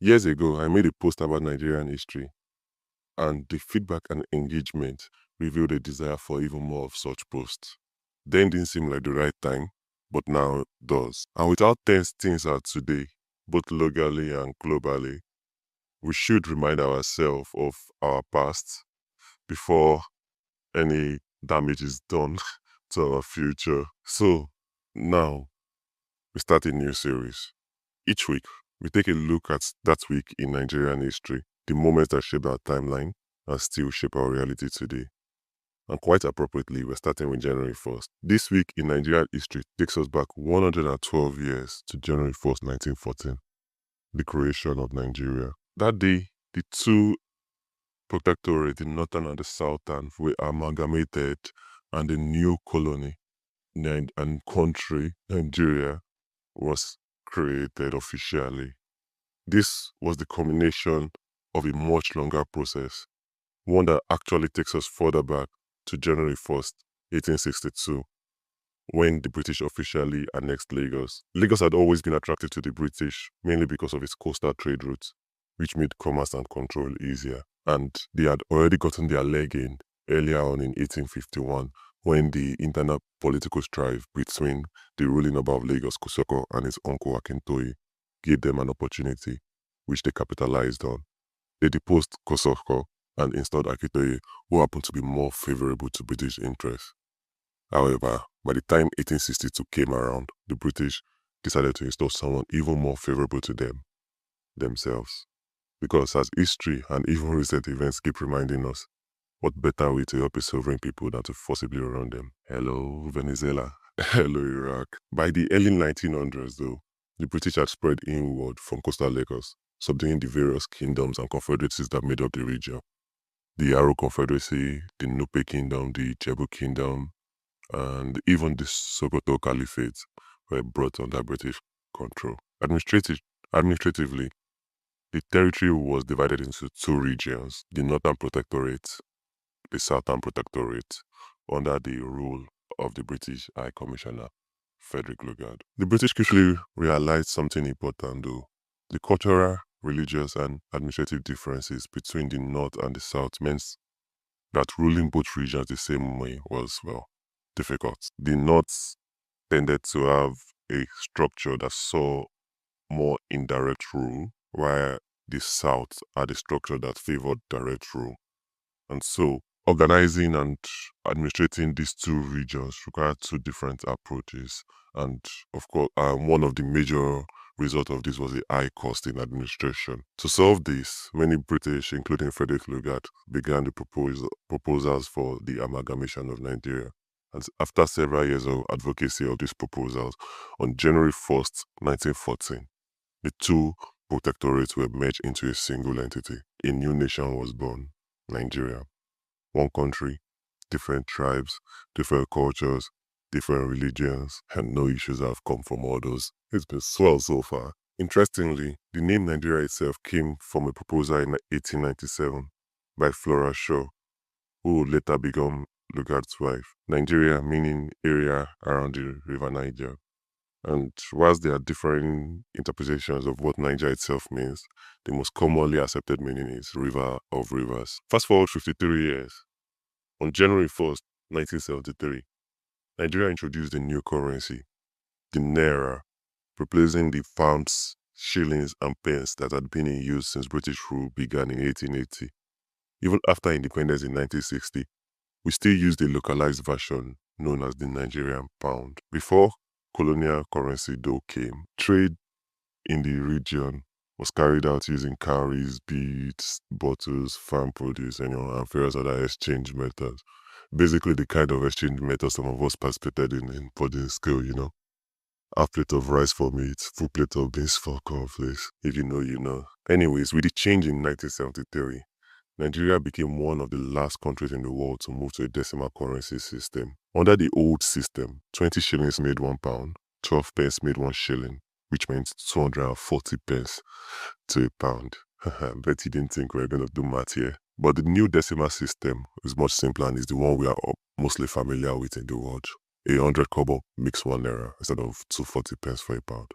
Years ago, I made a post about Nigerian history, and the feedback and engagement revealed a desire for even more of such posts. Then didn't seem like the right time, but now does. And with how tense things are today, both locally and globally, we should remind ourselves of our past before any damage is done to our future. So now we start a new series. Each week, we take a look at that week in Nigerian history, the moments that shaped our timeline and still shape our reality today. And quite appropriately, we're starting with January 1st. This week in Nigerian history takes us back 112 years to January 1st, 1914, the creation of Nigeria. That day, the two protectorates, the northern and the southern, were amalgamated, and the new colony and country, Nigeria, was created officially. This was the culmination of a much longer process, one that actually takes us further back to January 1st, 1862, when the British officially annexed Lagos. Lagos had always been attractive to the British, mainly because of its coastal trade routes, which made commerce and control easier. And they had already gotten their leg in earlier on in 1851, when the internal political strife between the ruling Oba of Lagos, Kosoko, and his uncle Akintoye gave them an opportunity, which they capitalized on. They deposed Kosoko and installed Akintoye, who happened to be more favorable to British interests. However, by the time 1862 came around, the British decided to install someone even more favorable to them, themselves. Because as history and even recent events keep reminding us, what better way to help a sovereign people than to forcibly run them? Hello, Venezuela. Hello, Iraq. By the early 1900s, though, the British had spread inward from coastal Lagos, subduing the various kingdoms and confederacies that made up the region. The Aro Confederacy, the Nupe Kingdom, the Jebu Kingdom, and even the Sokoto Caliphate were brought under British control. Administratively, the territory was divided into two regions, the Northern Protectorate, the Southern Protectorate, under the rule of the British High Commissioner, Frederick Lugard. The British quickly realized something important though. The cultural, religious, and administrative differences between the North and the South meant that ruling both regions the same way was, well, difficult. The North tended to have a structure that saw more indirect rule, while the South had a structure that favored direct rule. And so, organizing and administrating these two regions required two different approaches. And of course, one of the major result of this was a high cost in administration. To solve this, many British, including Frederick Lugard, began the proposals for the amalgamation of Nigeria. And after several years of advocacy of these proposals, on January 1st, 1914, the two protectorates were merged into a single entity. A new nation was born, Nigeria. One country, different tribes, different cultures, different religions, and no issues have come from all those. It's been swell so far. Interestingly, the name Nigeria itself came from a proposal in 1897 by Flora Shaw, who would later become Lugard's wife. Nigeria meaning area around the River Niger. And whilst there are differing interpretations of what Niger itself means, the most commonly accepted meaning is river of rivers. Fast forward 53 years. On January 1st, 1973, Nigeria introduced a new currency, the Naira, replacing the pounds, shillings, and pence that had been in use since British rule began in 1880. Even after independence in 1960, we still use the localized version known as the Nigerian pound. Before colonial currency though came, trade in the region was carried out using cowries, beads, bottles, farm produce, and various other exchange methods. Basically, the kind of exchange method some of us participated in boarding school, Half plate of rice for meat, full plate of beans for cornflakes. If you know, you know. Anyways, with the change in 1973, Nigeria became one of the last countries in the world to move to a decimal currency system. Under the old system, 20 shillings made 1 pound, 12 pence made 1 shilling, which meant 240 pence to a pound. Bet you didn't think we were going to do math here. But the new decimal system is much simpler and is the one we are mostly familiar with in the world. 100 kobo makes 1 naira instead of 240 pence for a pound.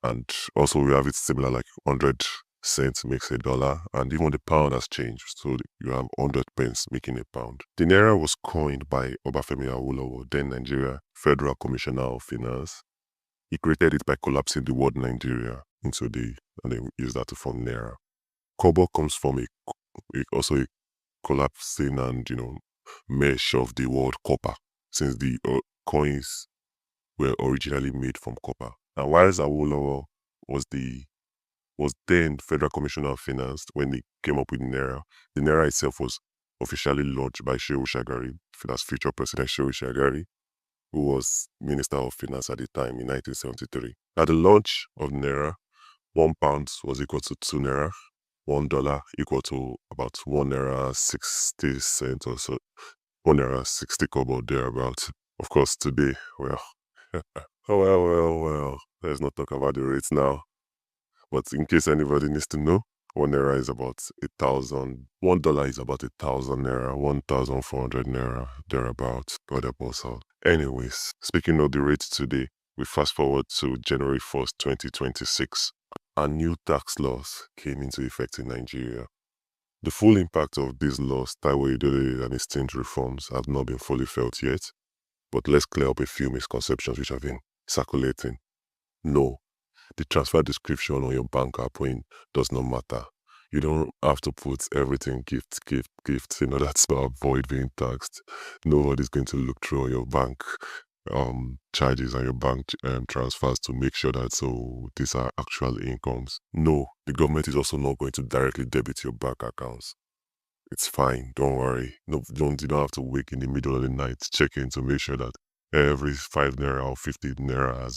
And also we have it similar like 100 cent makes a dollar, and even the pound has changed. So you have 100 pence making a pound. The Naira was coined by Obafemi Awolowo, then Nigeria Federal Commissioner of Finance. He created it by collapsing the word Nigeria into and then used that to form Naira. Kobo comes from also a collapsing and, mesh of the word copper, since the coins were originally made from copper. And whilst Awolowo was then Federal Commissioner of Finance when he came up with Naira, the Naira itself was officially launched by Shehu Shagari, Finance future President Shehu Shagari, who was Minister of Finance at the time in 1973. At the launch of Naira, £1 was equal to 2 Naira, $1 equal to about 1 Naira 60 cents or so, 1 Naira 60 kobo thereabouts. Of course, today, well, well, let's not talk about the rates now. But in case anybody needs to know, 1 Naira is about 1,000. $1 is about 1,000 Naira, 1,400 Naira, thereabouts. God help us out. Anyways, speaking of the rates today, we fast forward to January 1st, 2026. A new tax laws came into effect in Nigeria. The full impact of these laws, Taiwo Idole and his team's reforms, have not been fully felt yet. But let's clear up a few misconceptions which have been circulating. No, the transfer description on your bank app does not matter. You don't have to put everything gift in order to avoid being taxed. Nobody's going to look through your bank charges and your bank transfers to make sure that these are actual incomes. No, the government is also not going to directly debit your bank accounts. It's fine, don't worry. No, you don't have to wake in the middle of the night checking to make sure that every 5 Naira or 50 Naira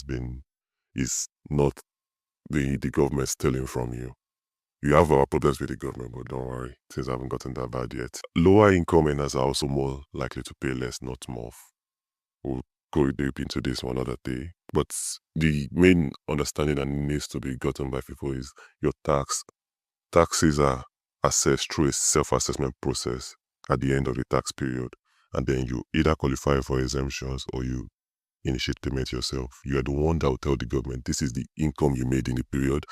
is not the government stealing from you. You have our problems with the government, but don't worry, things haven't gotten that bad yet. Lower income earners are also more likely to pay less, not more. We'll go deep into this one other day. But the main understanding that needs to be gotten by people is your taxes are assessed through a self-assessment process at the end of the tax period. And then you either qualify for exemptions or you initiate payment yourself. You are the one that will tell the government this is the income you made in the period,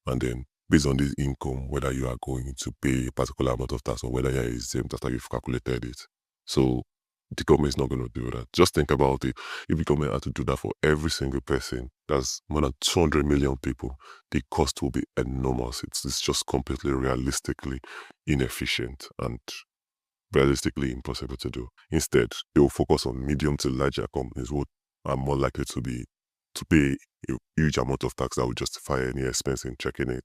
and then based on this income, whether you are going to pay a particular amount of tax or whether you are exempt after you've calculated it. So the government is not going to do that. Just think about it. If the government had to do that for every single person, that's more than 200 million people, the cost will be enormous. It's just completely realistically inefficient and realistically impossible to do. Instead, they will focus on medium to larger companies who are more likely to pay a huge amount of tax that will justify any expense in checking it,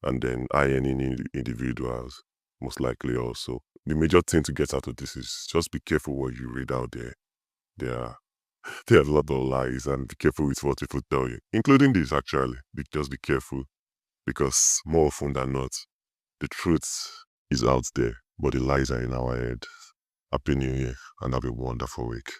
and then high-earning individuals most likely also. The major thing to get out of this is just be careful what you read out there. There are there are a lot of lies, and be careful with what people tell you, including this actually. Just be careful, because more often than not, the truth is out there, but the lies are in our head. Happy New Year and have a wonderful week.